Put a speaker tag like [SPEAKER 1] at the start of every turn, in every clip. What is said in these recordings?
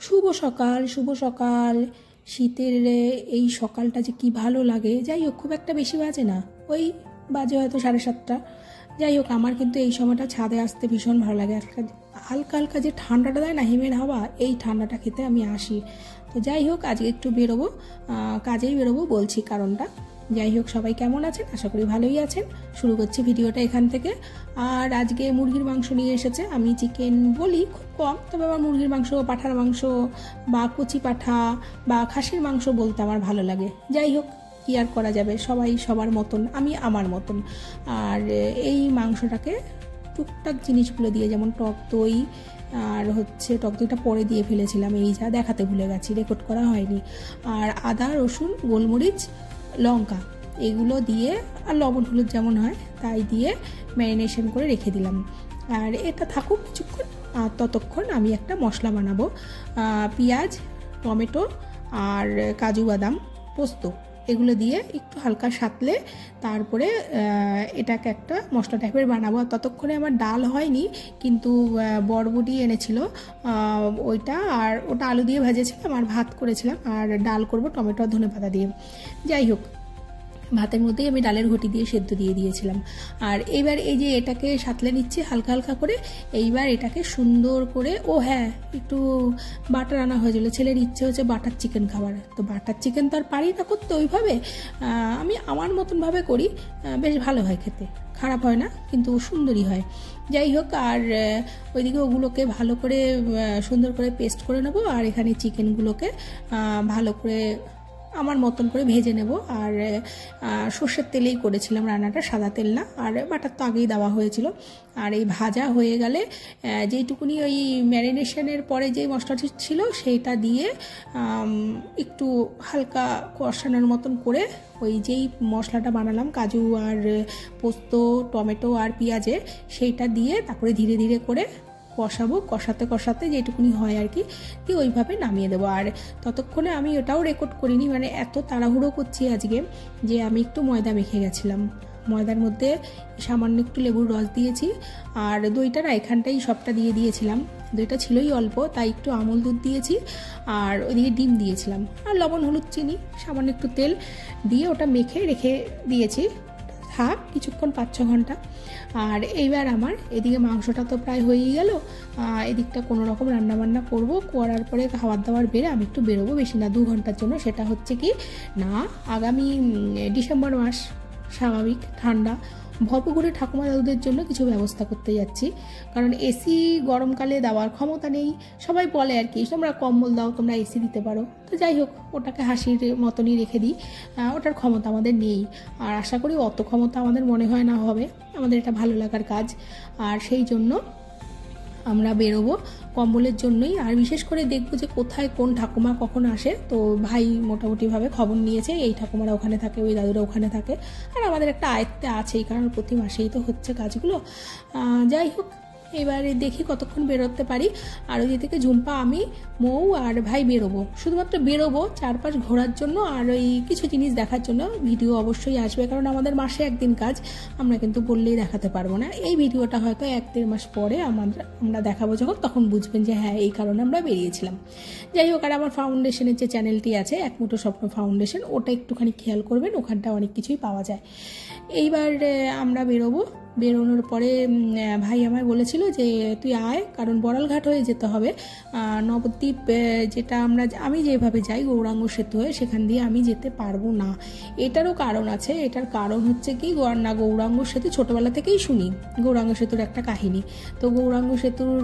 [SPEAKER 1] শুভ সকাল, শুভ সকাল। শীতের এই সকালটা যে কি ভালো লাগে। যাই হোক, খুব একটা বেশি বাজে না, ওই বাজে হয়তো 7:30। যাই হোক, আমার কিন্তু এই সময়টা ছাদে আসতে ভীষণ ভালো লাগে। হালকা হালকা যে ঠান্ডাটা দেয় না, হিমের হাওয়া, এই ঠান্ডাটা খেতে আমি আসি। তো যাই হোক, আজকে একটু বেরোবো, কাজেই বেরোবো, বলছি কারণটা। যাই হোক, সবাই কেমন আছেন? আশা করি ভালোই আছেন। শুরু করছি ভিডিওটা এখান থেকে। আর আজকে মুরগির মাংস নিয়ে এসেছে। আমি চিকেন বলি খুব কম, তবে আমার মুরগির মাংস, পাঁঠার মাংস বা কচি পাঁঠা বা খাসির মাংস বলতে আমার ভালো লাগে। যাই হোক, কি আর করা যাবে, সবাই সবার মতন, আমি আমার মতন। আর এই মাংসটাকে টুকটাক জিনিসগুলো দিয়ে, যেমন টক দই, আর হচ্ছে টক দইটা পরে দিয়ে ফেলেছিলাম, এই যা দেখাতে ভুলে গেছি, রেকর্ড করা হয়নি। আর আদা, রসুন, গোলমরিচ, লঙ্কা, এগুলো দিয়ে, আর লবণ হলুদ যেমন হয় তাই দিয়ে ম্যারিনেশন করে রেখে দিলাম। আর এটা থাকুক কিছুক্ষণ, আর ততক্ষণ আমি একটা মশলা বানাবো। পেঁয়াজ, টমেটো আর কাজু বাদাম, পোস্ত, এগুলো দিয়ে একটু হালকা সাঁতলে তারপরে এটাকে একটা মশলা টাইপের বানাবো। আর ততক্ষণে আমার ডাল হয়নি, কিন্তু বরবটি এনেছিল ওইটা, আর ওটা আলু দিয়ে ভেজেছিলাম, আর ভাত করেছিলাম, আর ডাল করব টমেটো আর ধনেপাতা দিয়ে। যাই হোক, ভাতের মধ্যেই আমি ডালের ঘটি দিয়ে সেদ্ধ দিয়ে দিয়েছিলাম। আর এইবার এই যে এটাকে সাঁতলে নিচ্ছি হালকা হালকা করে। এইবার এটাকে সুন্দর করে, ও হ্যাঁ, একটু বাটার আনা হয়েছিল, ছেলের ইচ্ছে হচ্ছে বাটার চিকেন খাবার। তো বাটার চিকেন তো আর পারি না করতে ওইভাবে, আমি আমার মতনভাবে করি, বেশ ভালো হয় খেতে, খারাপ হয় না, কিন্তু সুন্দরই হয়। যাই হোক, আর ওইদিকে ওগুলোকে ভালো করে সুন্দর করে পেস্ট করে নেবো, আর এখানে চিকেনগুলোকে ভালো করে আমার মতন করে ভেজে নেব। আর সর্ষের তেলেই করেছিলাম রান্নাটা, সাদা তেল না, আর বাটার তো আগেই দেওয়া হয়েছিল। আর এই ভাজা হয়ে গেলে যেইটুকুনি ওই ম্যারিনেশনের পরে যে মশলাটা ছিল সেইটা দিয়ে একটু হালকা কষানোর মতন করে, ওই যেই মশলাটা বানালাম কাজু আর পোস্ত, টমেটো আর পেঁয়াজে, সেইটা দিয়ে তারপরে ধীরে ধীরে করে কষাবো, কষাতে কষাতে যেটুকুনি হয় আর কি, দিয়ে ওইভাবে নামিয়ে দেবো। আর ততক্ষণে আমি ওটাও রেকর্ড করিনি, মানে এত তাড়াহুড়ো করছি আজকে যে আমি একটু ময়দা মেখে গেছিলাম। ময়দার মধ্যে সামান্য একটু লেবুর রস দিয়েছি, আর দইটা না এখানটাই সবটা দিয়ে দিয়েছিলাম, দইটা ছিলই অল্প, তাই একটু আমুল দুধ দিয়েছি, আর ওইদিকে ডিম দিয়েছিলাম, আর লবণ, হলুদ, চিনি, সামান্য একটু তেল দিয়ে ওটা মেখে রেখে দিয়েছি থাক কিছুক্ষণ, 5-6 ঘন্টা। আর এইবার আমার এদিকে মাংসটা তো প্রায় হয়েই গেল, এদিকটা কোনো রকম রান্নাবান্না করব, করার পরে খাবার দাবার বেড়ে আমি একটু বেরোবো, বেশি না, 2 ঘন্টার জন্য। সেটা হচ্ছে কি না, আগামী ডিসেম্বর মাস, স্বাভাবিক ঠান্ডা, ভবঘুরে ঠাকুমা দাদুদের জন্য কিছু ব্যবস্থা করতে যাচ্ছি। কারণ এসি গরমকালে দেওয়ার ক্ষমতা নেই, সবাই বলে আর কি, তোমরা কম্বল দাও, তোমরা এসি দিতে পারো। তো যাই হোক, ওটাকে হাসির মতনই রেখে দিই, ওটার ক্ষমতা আমাদের নেই, আর আশা করি অত ক্ষমতা আমাদের মনে হয় না হবে। আমাদের এটা ভালো লাগার কাজ, আর সেই জন্য আমরা বেরোবো কম্বলের জন্যই। আর বিশেষ করে দেখবো যে কোথায় কোন ঠাকুমা কখন আসে। তো ভাই মোটামুটিভাবে খবর নিয়েছে, এই ঠাকুমারা ওখানে থাকে, ওই দাদুরা ওখানে থাকে, আর আমাদের একটা আয়ত্তে আছেই, কারণ প্রতি মাসেই তো হচ্ছে কাজগুলো। যাই হোক, এবারে দেখি কতক্ষণ বেরোতে পারি। আর ওই থেকে ঝুম্পা, আমি, মৌ আর ভাই বেরোবো, শুধুমাত্র বেরোবো চারপাশ ঘোরার জন্য, আর ওই কিছু জিনিস দেখার জন্য। ভিডিও অবশ্যই আসবে, কারণ আমাদের মাসে একদিন কাজ, আমরা কিন্তু বললেই দেখাতে পারবো না। এই ভিডিওটা হয়তো 1-1.5 মাস পরে আমরা দেখাবো, যখন তখন বুঝবেন যে হ্যাঁ, এই কারণে আমরা বেরিয়েছিলাম। যাই হোক, আর আমার ফাউন্ডেশনের যে চ্যানেলটি আছে, এক মুঠো স্বপ্ন ফাউন্ডেশন, ওটা একটুখানি খেয়াল করবেন, ওখানটা অনেক কিছুই পাওয়া যায়। এইবার আমরা বেরোবো। বেরোনোর পরে ভাই আমায় বলেছিল যে তুই আয়, কারণ বড়ালঘাট হয়ে যেতে হবে। নবদ্বীপ, যেটা আমি যেভাবে যাই গৌরাঙ্গ সেতু হয়ে, সেখান দিয়ে আমি যেতে পারবো না। এটারও কারণ আছে। এটার কারণ হচ্ছে কি, গৌরাঙ্গ সেতু ছোটোবেলা থেকেই শুনি, গৌরাঙ্গ সেতুর একটা কাহিনী। তো গৌরাঙ্গ সেতুর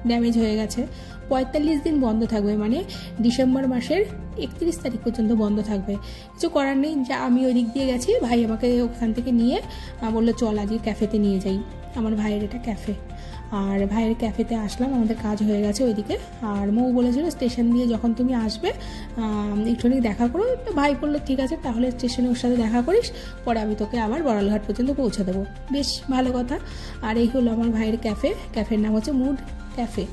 [SPEAKER 1] ড্যামেজ হয়ে গেছে, 45 দিন বন্ধ থাকবে, মানে ডিসেম্বর মাসের 31 তারিখ পর্যন্ত বন্ধ থাকবে। কিছু করার নেই, যা আমি ওই দিক দিয়ে গেছি, ভাই আমাকে ওখান থেকে নিয়ে বললো চল আজকে ক্যাফেতে নিয়ে যাই। আমার ভাইয়ের এটা ক্যাফে, আর ভাইয়ের ক্যাফেতে আসলাম, আমাদের কাজ হয়ে গেছে ওইদিকে। আর মৌ বলেছিল স্টেশন দিয়ে যখন তুমি আসবে একটুখানি দেখা করো। তো ভাই বললো ঠিক আছে, তাহলে স্টেশনে ওর সাথে দেখা করিস, পরে আমি তোকে আবার বড়ালঘাট পর্যন্ত পৌঁছে দেবো। বেশ ভালো কথা। আর এই হলো আমার ভাইয়ের ক্যাফে, ক্যাফের নাম হচ্ছে মুড ক্যাফে।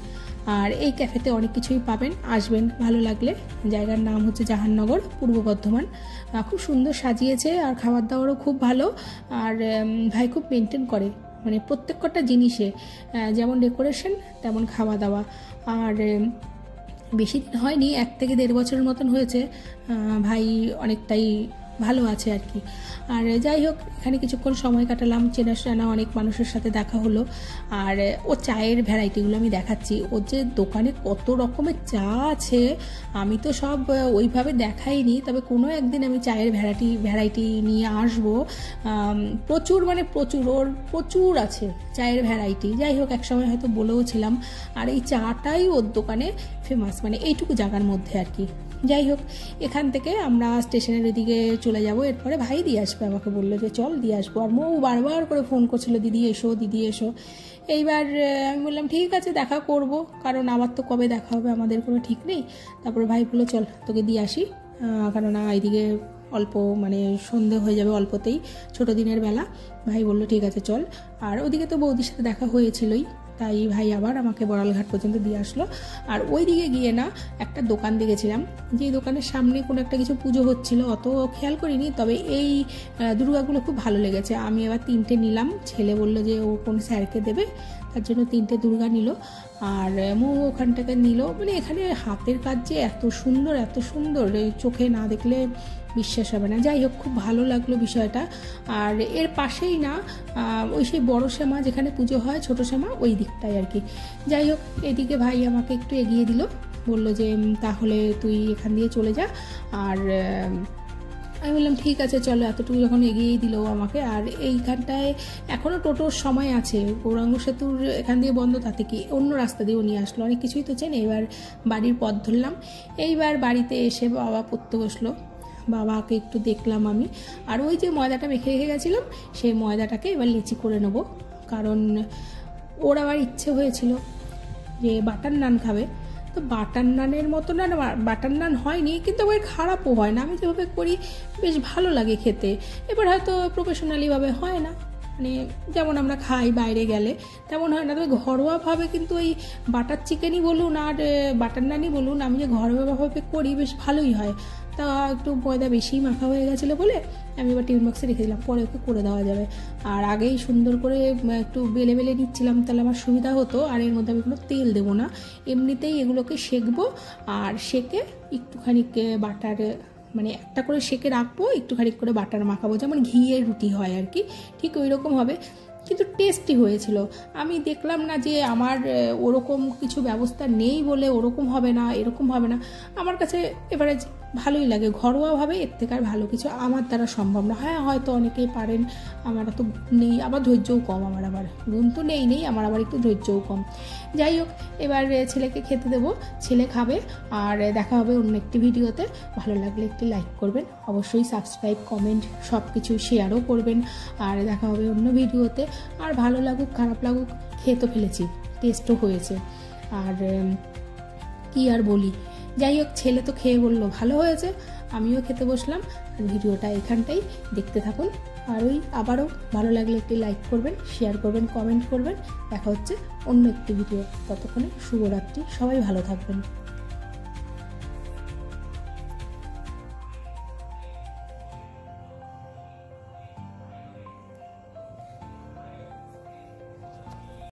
[SPEAKER 1] আর এই ক্যাফেতে অনেক কিছুই পাবেন, আসবেন ভালো লাগলে। জায়গার নাম হচ্ছে জাহাননগর, পূর্ব বর্ধমান। খুব সুন্দর সাজিয়েছে, আর খাবার দাবারও খুব ভালো। আর ভাই খুব মেনটেন করে, মানে প্রত্যেকটা জিনিসে, যেমন ডেকোরেশন তেমন খাওয়া দাওয়া। আর বেশি দিন হয়নি, 1 থেকে 1.5 বছরের মতন হয়েছে। ভাই অনেকটাই ভালো আছে আর কি। আর যাই হোক, এখানে কিছুক্ষণ সময় কাটালাম, চেনা অনেক মানুষের সাথে দেখা হলো। আর ও চায়ের ভ্যারাইটিগুলো আমি দেখাচ্ছি। ওর যে দোকানে কত রকমের চা আছে আমি তো সব ওইভাবে দেখাইনি, তবে কোনো একদিন আমি চায়ের ভ্যারাইটি নিয়ে আসবো। প্রচুর মানে প্রচুর, ওর প্রচুর আছে চায়ের ভ্যারাইটি। যাই হোক, একসময় হয়তো বলেও ছিলাম। আর এই চাটাই ওর দোকানে ফেমাস, মানে এইটুকু জায়গার মধ্যে আর কি। যাই হোক, এখান থেকে আমরা স্টেশনের দিকে চলে যাব। এরপরে ভাই দিয়ে আসবে, আমাকে বললো যে চল দিয়ে আসবো। আর মৌ বারবার করে ফোন করছিল, দিদি এসো দিদি এসো। এইবার আমি বললাম ঠিক আছে, দেখা করব, কারণ আবার তো কবে দেখা হবে আমাদের কোনো ঠিক নেই। তারপরে ভাই বললো চল তোকে দিয়ে আসি, কারণ এইদিকে অল্প মানে সন্ধে হয়ে যাবে অল্পতেই, ছোটো দিনের বেলা। ভাই বললো ঠিক আছে চল। আর ওদিকে তো বৌদির সাথে দেখা হয়েছিলই, তাই ভাই আবার আমাকে বড়ালঘাট পর্যন্ত দিয়ে আসলো। আর ওই দিকে গিয়ে না একটা দোকান দেখেছিলাম, যে দোকানের সামনে কোনো একটা কিছু পুজো হচ্ছিল, অত খেয়াল করিনি, তবে এই দুর্গাগুলো খুব ভালো লেগেছে। আমি এবার 3টে নিলাম, ছেলে বলল যে ও কোন স্যারকে দেবে, তার জন্য 3টে দুর্গা নিল। আর মৌ ওখান থেকে নিল। মানে এখানে হাতের কাজ যে এত সুন্দর এত সুন্দর, চোখে না দেখলে বিশ্বাস হবে না। যাই হোক, খুব ভালো লাগলো বিষয়টা। আর এর পাশেই না ওই সেই বড় শ্যামা যেখানে পুজো হয়, ছোট শ্যামা ওই দিকটাই আর কি। যাই হোক, এদিকে ভাই আমাকে একটু এগিয়ে দিল, বলল যে তাহলে তুই এখান দিয়ে চলে যা। আর আমি বললাম ঠিক আছে চলো, এতটুকু যখন এগিয়েই দিল আমাকে। আর এইখানটায় এখনও টোটোর সময় আছে, গৌরাঙ্গ সেতুর এখান দিয়ে বন্ধ, তাতে কি অন্য রাস্তা দিয়েও নিয়ে আসলো, অনেক কিছুই তো চেনে। এবার বাড়ির পথ ধরলাম। এইবার বাড়িতে এসে বাবা পড়তে বসলো, বাবাকে একটু দেখলাম আমি। আর ওই যে ময়দাটা মেখে রেখে গেছিলাম, সেই ময়দাটাকে এবার লিচি করে নেব, কারণ ওর আবার ইচ্ছে হয়েছিল যে বাটার নান খাবে। তো বাটার নানের মতো না, বাটার নান হয়নি, কিন্তু আবার খারাপও হয় না। আমি যেভাবে করি বেশ ভালো লাগে খেতে। এবার হয়তো প্রফেশনালিভাবে হয় না, মানে যেমন আমরা খাই বাইরে গেলে তেমন হয় না। তবে ঘরোয়াভাবে কিন্তু ওই বাটার চিকেনই বলুন আর বাটার নানই বলুন, আমি যে ঘরোয়াভাবে করি বেশ ভালোই হয়। তা একটু ময়দা বেশিই মাখা হয়ে গেছিলো বলে আমি এবার টিফিন বক্সে রেখে দিলাম, পরে ওকে করে দেওয়া যাবে। আর আগেই সুন্দর করে একটু বেলে নিচ্ছিলাম, তাহলে আমার সুবিধা হতো। আর এর মধ্যে আমি কোনো তেল দেবো না, এমনিতেই এগুলোকে সেঁকবো। আর সেঁকে একটুখানি বাটার মানে একটা করে সেঁকে রাখবো, একটুখানি করে বাটার মাখাবো, যেমন ঘিয়ের রুটি হয় আর কি, ঠিক ওই রকম হবে। কিন্তু টেস্টি হয়েছিল। আমি দেখলাম না যে আমার ওরকম কিছু ব্যবস্থা নেই বলে ওরকম হবে না এরকম হবে না। আমার কাছে এভারেজ ভালোই লাগে ঘরোয়াভাবে, এর থেকে আর ভালো কিছু আমার দ্বারা সম্ভব না। হ্যাঁ হয়তো অনেকেই পারেন, আমার তো নেই, আবার ধৈর্যও কম। আমার আবার গুণ তো নেই আমার আবার একটু ধৈর্যও কম। যাই হোক, এবার ছেলেকে খেতে দেবো, ছেলে খাবে। আর দেখা হবে অন্য একটি ভিডিওতে। ভালো লাগলে একটি লাইক করবেন, অবশ্যই সাবস্ক্রাইব কমেন্ট সব কিছু শেয়ারও করবেন। আর দেখা হবে অন্য ভিডিওতে। আর ভালো লাগুক খারাপ লাগুক, খেয়ে তো ফেলেছি, টেস্টও হয়েছে। আর কি আর বলি, যাই হোক, ছেলে তো খেয়ে বললো ভালো হয়েছে, আমিও খেতে বসলাম। আর ভিডিওটা এখানটাই দেখতে থাকুন। আর ওই আবারও ভালো লাগলে একটি লাইক করবেন, শেয়ার করবেন, কমেন্ট করবেন। দেখা হচ্ছে অন্য একটি ভিডিও। ততক্ষণে শুভরাত্রি, সবাই ভালো থাকবেন।